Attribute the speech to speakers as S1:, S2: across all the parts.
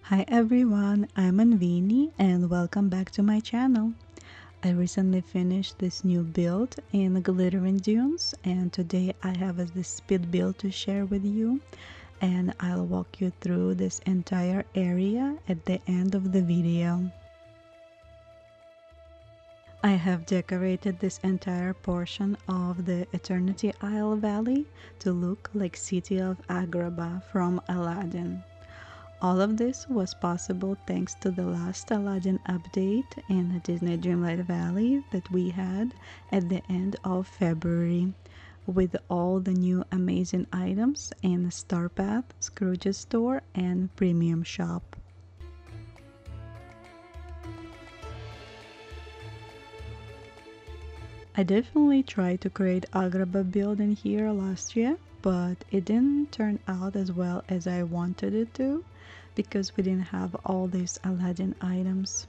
S1: Hi everyone, I'm Anvini and welcome back to my channel. I recently finished this new build in Glittering Dunes and today I have this speed build to share with you, and I'll walk you through this entire area at the end of the video. I have decorated this entire portion of the Eternity Isle Valley to look like City of Agrabah from Aladdin. All of this was possible thanks to the last Aladdin update in the Disney Dreamlight Valley that we had at the end of February, with all the new amazing items in Star Path, Scrooge's store, and Premium Shop. I definitely tried to create Agrabah build in here last year, but it didn't turn out as well as I wanted it to because we didn't have all these Aladdin items.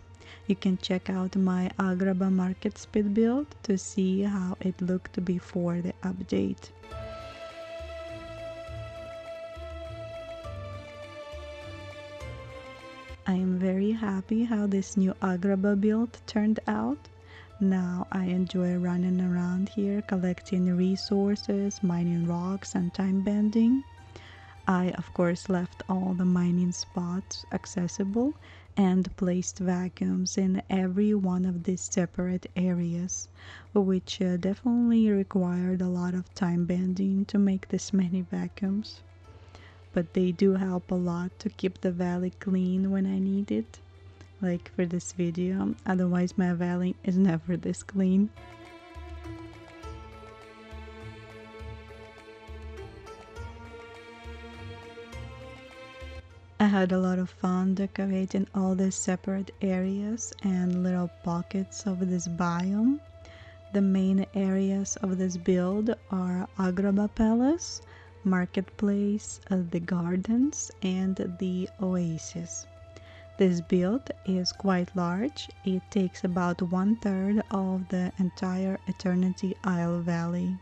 S1: You can check out my Agrabah Market Speed build to see how it looked before the update. I am very happy how this new Agrabah build turned out. Now I enjoy running around here collecting resources, mining rocks and time bending. I of course left all the mining spots accessible and placed vacuums in every one of these separate areas, which definitely required a lot of time bending to make this many vacuums. But they do help a lot to keep the valley clean when I need it, like for this video, otherwise my valley is never this clean. I had a lot of fun decorating all these separate areas and little pockets of this biome. The main areas of this build are Agrabah Palace, Marketplace, the Gardens, and the Oasis. This build is quite large. It takes about 1/3 of the entire Eternity Isle Valley.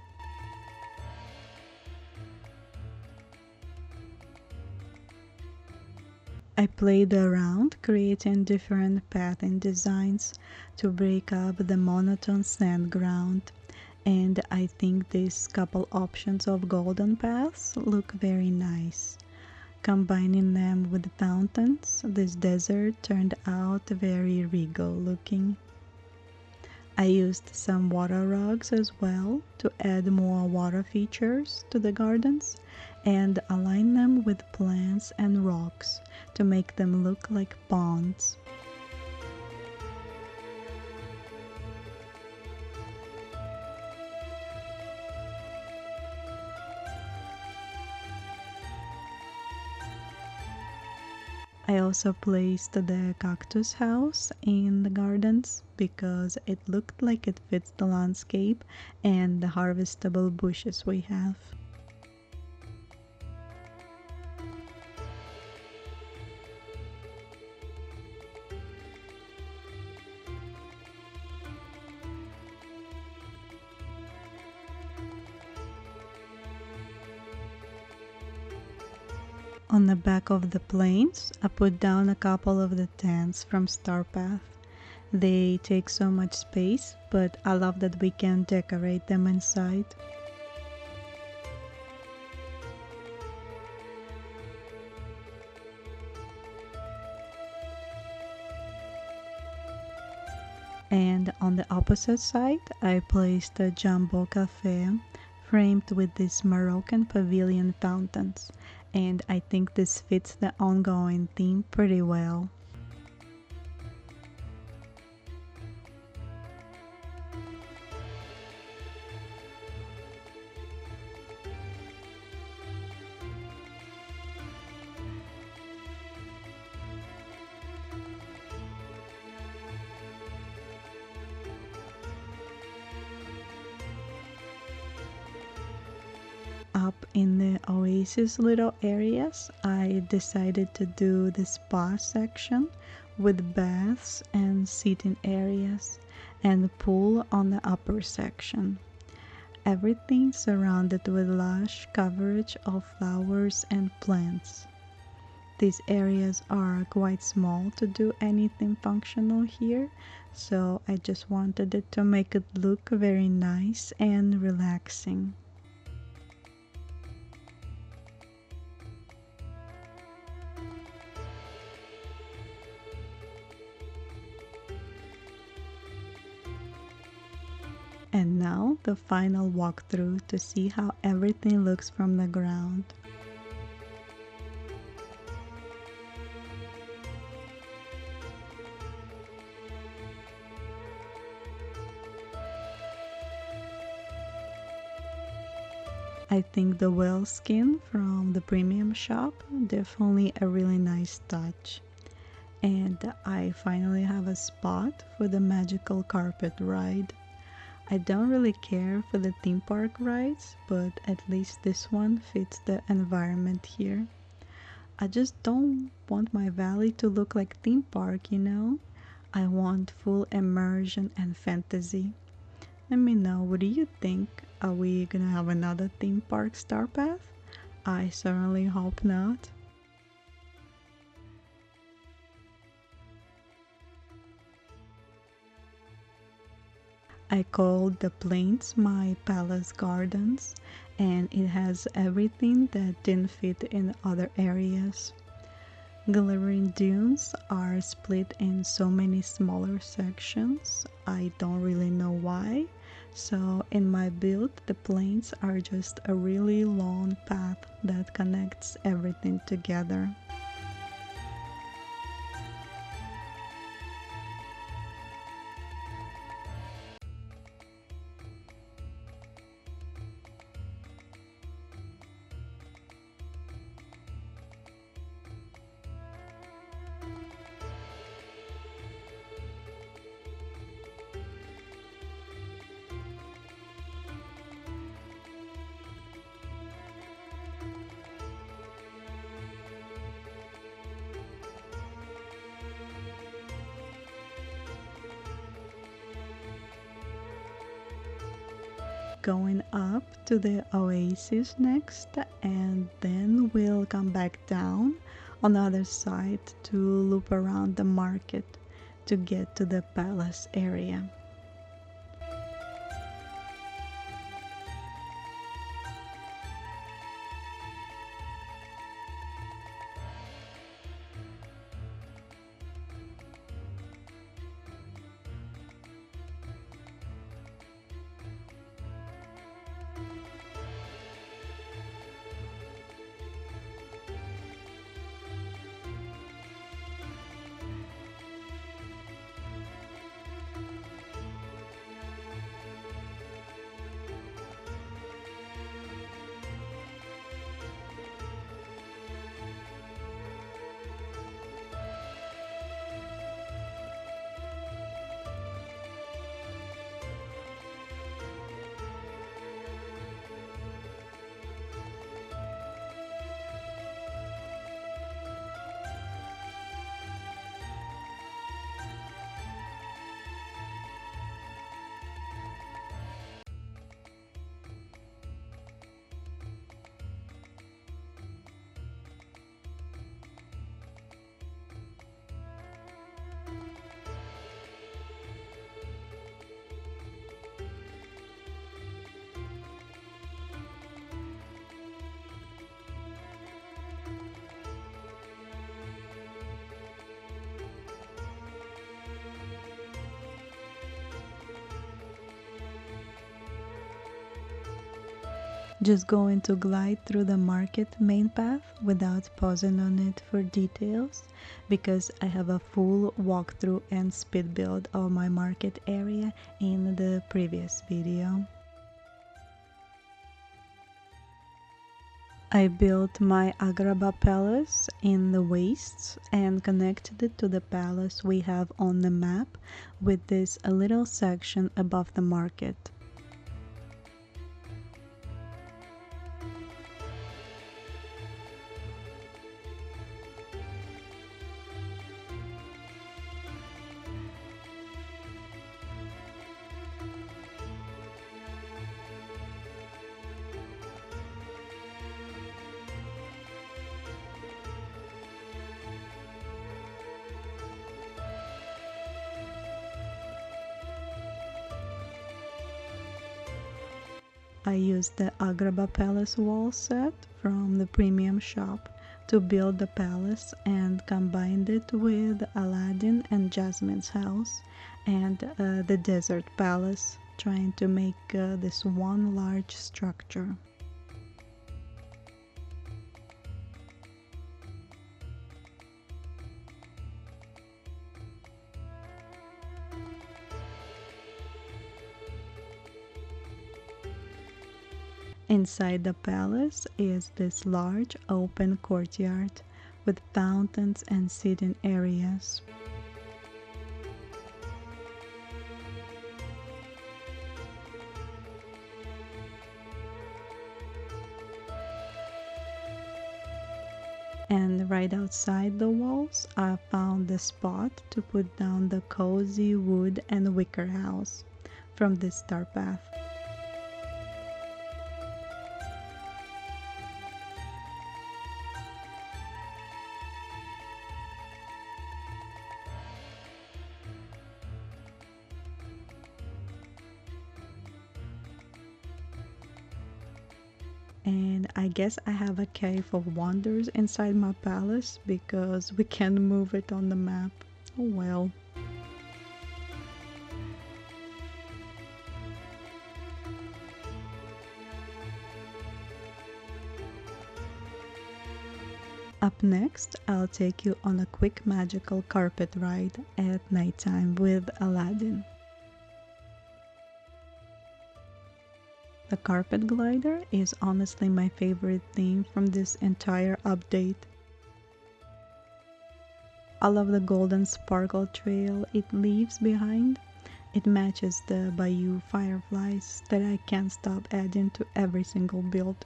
S1: I played around creating different pathing designs to break up the monotone sand ground, and I think these couple options of golden paths look very nice. Combining them with fountains, this desert turned out very regal looking. I used some water rugs as well to add more water features to the gardens and align them with plants and rocks to make them look like ponds. I also placed the cactus house in the gardens because it looked like it fits the landscape and the harvestable bushes we have. On the back of the planes, I put down a couple of the tents from Star Path. They take so much space, but I love that we can decorate them inside. And on the opposite side, I placed a jumbo cafe framed with these Moroccan pavilion fountains, and I think this fits the ongoing theme pretty well. Up in the Oasis little areas, I decided to do the spa section with baths and seating areas and pool on the upper section. Everything surrounded with lush coverage of flowers and plants. These areas are quite small to do anything functional here, so I just wanted it to make it look very nice and relaxing. And now the final walkthrough to see how everything looks from the ground. I think the whale skin from the premium shop, definitely a really nice touch. And I finally have a spot for the magical carpet ride. I don't really care for the theme park rides, but at least this one fits the environment here. I just don't want my valley to look like theme park, you know? I want full immersion and fantasy. Let me know, what do you think? Are we gonna have another theme park star path? I certainly hope not. I called the plains my palace gardens, and it has everything that didn't fit in other areas. Glittering dunes are split in so many smaller sections. I don't really know why. So in my build, the plains are just a really long path that connects everything together. Going up to the Oasis next, and then we'll come back down on the other side to loop around the market to get to the palace area. Just going to glide through the market main path without pausing on it for details, because I have a full walkthrough and speed build of my market area in the previous video. I built my Agrabah palace in the wastes and connected it to the palace we have on the map with this a little section above the market. I used the Agrabah Palace wall set from the premium shop to build the palace and combined it with Aladdin and Jasmine's house and the desert palace, trying to make this one large structure. Inside the palace is this large open courtyard with fountains and sitting areas. And right outside the walls, I found the spot to put down the cozy wood and wicker house from this star path. And I guess I have a cave of wonders inside my palace because we can't move it on the map. Oh well. Up next, I'll take you on a quick magical carpet ride at nighttime with Aladdin. The carpet glider is honestly my favorite thing from this entire update. I love the golden sparkle trail it leaves behind. It matches the Bayou fireflies that I can't stop adding to every single build.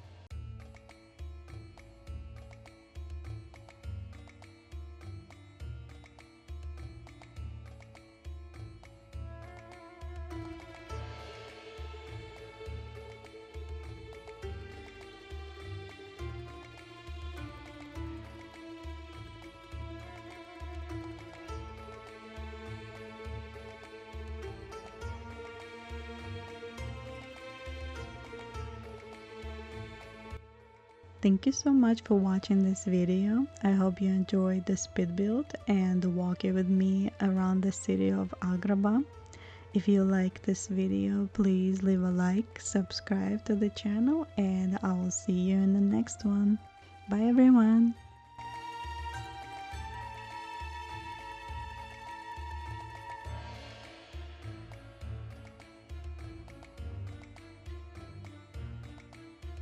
S1: Thank you so much for watching this video. I hope you enjoyed the speed build and walking with me around the city of Agrabah. If you like this video, please leave a like, subscribe to the channel, and I will see you in the next one. Bye everyone!